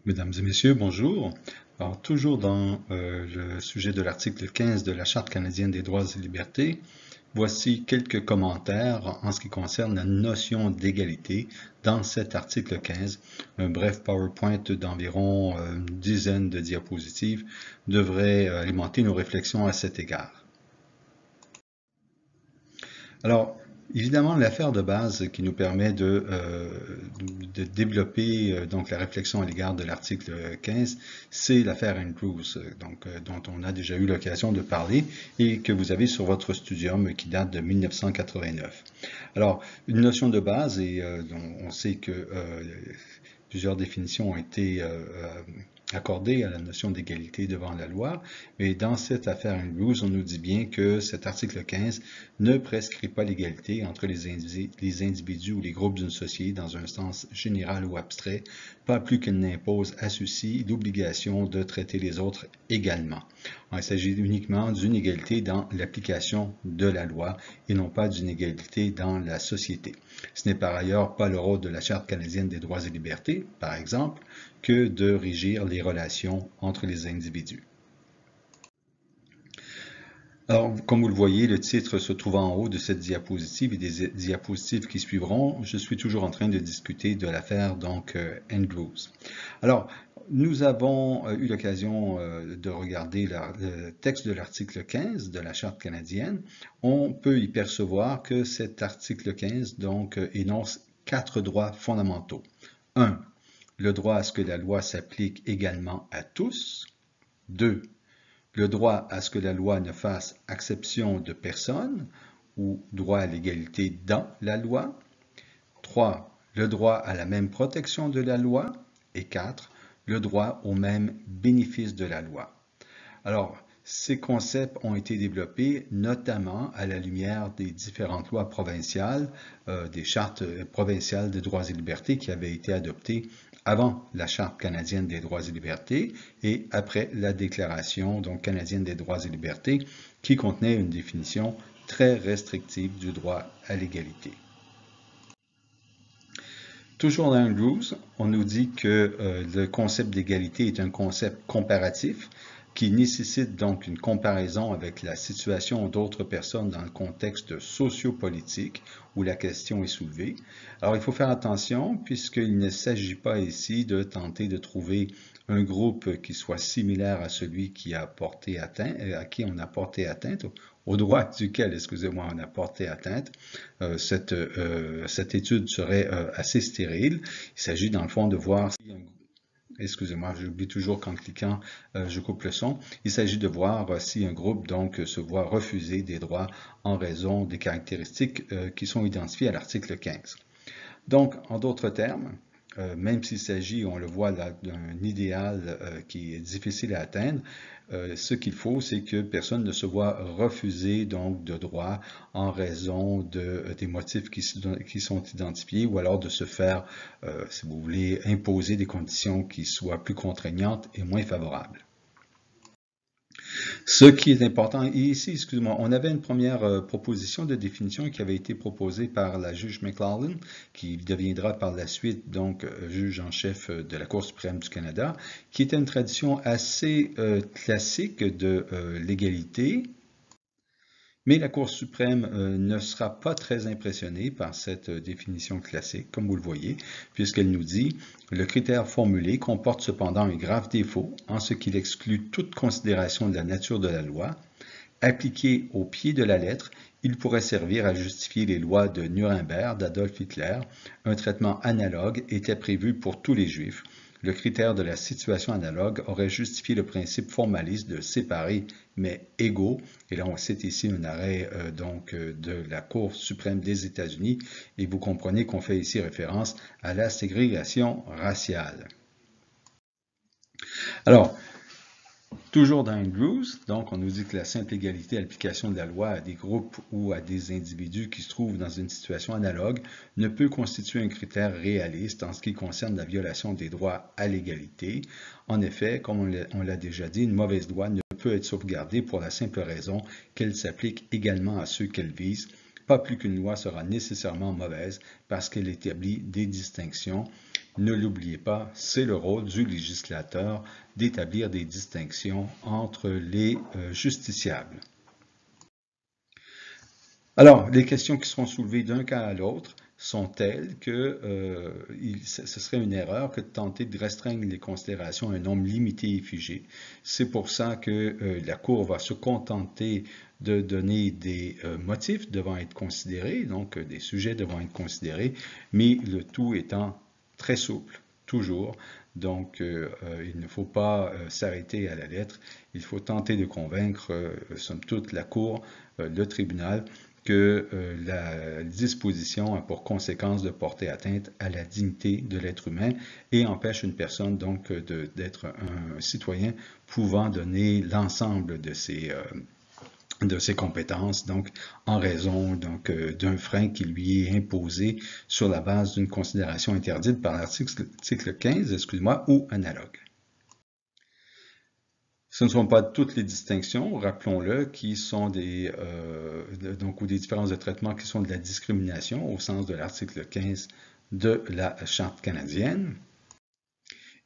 Mesdames et messieurs, bonjour. Alors, toujours dans le sujet de l'article 15 de la Charte canadienne des droits et libertés, voici quelques commentaires en ce qui concerne la notion d'égalité dans cet article 15. Un bref PowerPoint d'environ une dizaine de diapositives devrait alimenter nos réflexions à cet égard. Alors, évidemment, l'affaire de base qui nous permet de développer donc la réflexion à l'égard de l'article 15, c'est l'affaire Andrews, dont on a déjà eu l'occasion de parler et que vous avez sur votre studium qui date de 1989. Alors, une notion de base, et on sait que plusieurs définitions ont été accordée à la notion d'égalité devant la loi, mais dans cette affaire Andrews, on nous dit bien que cet article 15 ne prescrit pas l'égalité entre les individus ou les groupes d'une société dans un sens général ou abstrait, pas plus qu'il n'impose à ceux-ci l'obligation de traiter les autres également. Il s'agit uniquement d'une égalité dans l'application de la loi et non pas d'une égalité dans la société. Ce n'est par ailleurs pas le rôle de la Charte canadienne des droits et libertés, par exemple, que de régir les relations entre les individus. Alors, comme vous le voyez, le titre se trouve en haut de cette diapositive et des diapositives qui suivront. Je suis toujours en train de discuter de l'affaire Andrews. Alors, nous avons eu l'occasion de regarder le texte de l'article 15 de la Charte canadienne. On peut y percevoir que cet article 15 énonce 4 droits fondamentaux. 1. Le droit à ce que la loi s'applique également à tous. 2. Le droit à ce que la loi ne fasse exception de personne ou droit à l'égalité dans la loi. 3. Le droit à la même protection de la loi. Et 4. Le droit au même bénéfice de la loi. Alors, ces concepts ont été développés notamment à la lumière des différentes lois provinciales, des chartes provinciales des droits et libertés qui avaient été adoptées avant la Charte canadienne des droits et libertés et après la Déclaration canadienne des droits et libertés qui contenait une définition très restrictive du droit à l'égalité. Toujours dans Andrews, on nous dit que le concept d'égalité est un concept comparatif qui nécessite donc une comparaison avec la situation d'autres personnes dans le contexte sociopolitique où la question est soulevée. Alors, il faut faire attention puisqu'il ne s'agit pas ici de tenter de trouver un groupe qui soit similaire à celui qui a porté atteinte, à qui on a porté atteinte, au droit duquel, excusez-moi, on a porté atteinte. Cette étude serait assez stérile. Il s'agit dans le fond de voir si excusez-moi, j'oublie toujours qu'en cliquant, je coupe le son. Il s'agit de voir si un groupe se voit refuser des droits en raison des caractéristiques qui sont identifiées à l'article 15. Donc, en d'autres termes, même s'il s'agit, on le voit là, d'un idéal qui est difficile à atteindre, ce qu'il faut, c'est que personne ne se voit refuser de droits en raison des motifs qui sont identifiés ou alors de se faire, si vous voulez, imposer des conditions qui soient plus contraignantes et moins favorables. Ce qui est important, et ici, excusez-moi, on avait une première proposition de définition qui avait été proposée par la juge McLaughlin, qui deviendra par la suite juge en chef de la Cour suprême du Canada, qui était une tradition assez classique de l'égalité. Mais la Cour suprême ne sera pas très impressionnée par cette définition classique, comme vous le voyez, puisqu'elle nous dit « Le critère formulé comporte cependant un grave défaut en ce qu'il exclut toute considération de la nature de la loi. Appliqué au pied de la lettre, il pourrait servir à justifier les lois de Nuremberg d'Adolf Hitler. Un traitement analogue était prévu pour tous les Juifs. Le critère de la situation analogue aurait justifié le principe formaliste de séparer mais égaux. » Et là, on cite ici un arrêt de la Cour suprême des États-Unis et vous comprenez qu'on fait ici référence à la ségrégation raciale. Alors, toujours dans Andrews, on nous dit que la simple égalité à l'application de la loi à des groupes ou à des individus qui se trouvent dans une situation analogue ne peut constituer un critère réaliste en ce qui concerne la violation des droits à l'égalité. En effet, comme on l'a déjà dit, une mauvaise loi ne peut être sauvegardée pour la simple raison qu'elle s'applique également à ceux qu'elle vise. Pas plus qu'une loi sera nécessairement mauvaise parce qu'elle établit des distinctions, ne l'oubliez pas, c'est le rôle du législateur d'établir des distinctions entre les justiciables. Alors, les questions qui seront soulevées d'un cas à l'autre sont telles que ce serait une erreur que de tenter de restreindre les considérations à un nombre limité et figé. C'est pour ça que la Cour va se contenter de donner des motifs devant être considérés, donc des sujets devant être considérés, mais le tout étant très souple, toujours. Donc, il ne faut pas s'arrêter à la lettre. Il faut tenter de convaincre, somme toute, la Cour, le tribunal, que la disposition a pour conséquence de porter atteinte à la dignité de l'être humain et empêche une personne donc d'être un citoyen pouvant donner l'ensemble de ses compétences, donc en raison d'un frein qui lui est imposé sur la base d'une considération interdite par l'article 15, excusez-moi, ou analogue. Ce ne sont pas toutes les distinctions, rappelons-le, qui sont ou des différences de traitement qui sont de la discrimination au sens de l'article 15 de la Charte canadienne.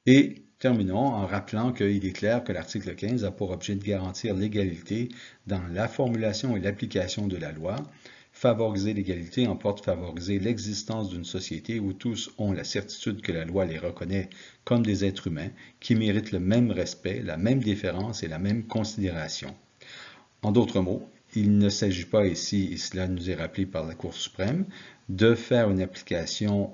Et terminons en rappelant qu'il est clair que l'article 15 a pour objet de garantir l'égalité dans la formulation et l'application de la loi. Favoriser l'égalité emporte favoriser l'existence d'une société où tous ont la certitude que la loi les reconnaît comme des êtres humains qui méritent le même respect, la même déférence et la même considération. En d'autres mots, il ne s'agit pas ici, et cela nous est rappelé par la Cour suprême, de faire une application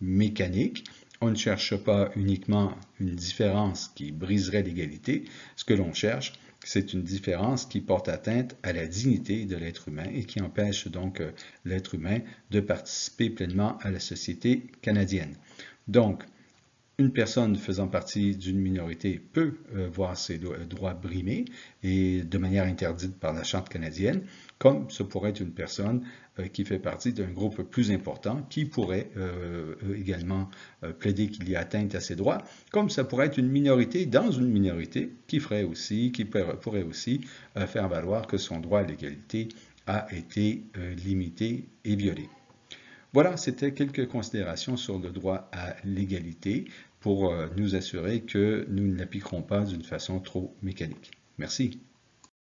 mécanique. On ne cherche pas uniquement une différence qui briserait l'égalité. Ce que l'on cherche, c'est une différence qui porte atteinte à la dignité de l'être humain et qui empêche donc l'être humain de participer pleinement à la société canadienne. Donc, une personne faisant partie d'une minorité peut voir ses droits brimés et de manière interdite par la Charte canadienne, comme ce pourrait être une personne qui fait partie d'un groupe plus important qui pourrait également plaider qu'il y a atteinte à ses droits, comme ça pourrait être une minorité dans une minorité qui pourrait aussi faire valoir que son droit à l'égalité a été limité et violé. Voilà, c'était quelques considérations sur le droit à l'égalité pour nous assurer que nous ne l'appliquerons pas d'une façon trop mécanique. Merci.